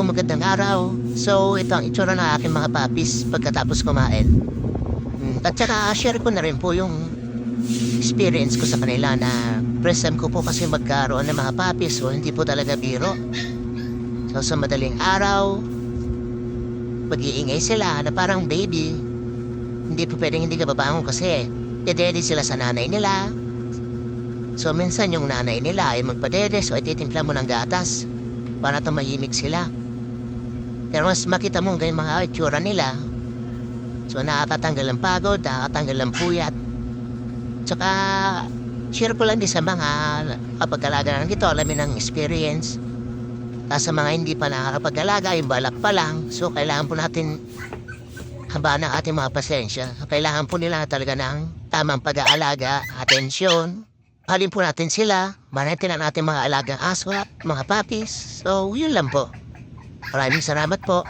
magandang araw. So, ito ang itsura ng aking mga papis pagkatapos kumain. At saka, share ko na rin po yung experience ko sa kanila na first time ko po kasi magkaroon ng mga papis, so hindi po talaga biro. So, sa madaling araw, pag-iingay sila na parang baby. Hindi po pwedeng hindi ka babangon kasi dedede sila sa nanay nila. So, minsan yung nanay nila ay magpadede, so ititimpla mo ng gatas para tumahimik sila. Pero mas makita mo ganyan mga itsura nila. So nakakatanggal ang pagod, nakakatanggal ang puyat. Tsaka share ko lang din sa mga kapag-alaga ng ito, alamin ng experience. Tapos sa mga hindi pa nakakapag-alaga, yung balak pa lang. So kailangan po natin habaan ng ating mga pasensya. Kailangan po nila talaga ng tamang pag-aalaga, atensyon. Halin po natin sila, manatin ang ating mga alagang aso at mga papis. So, yun lang po. Maraming salamat po.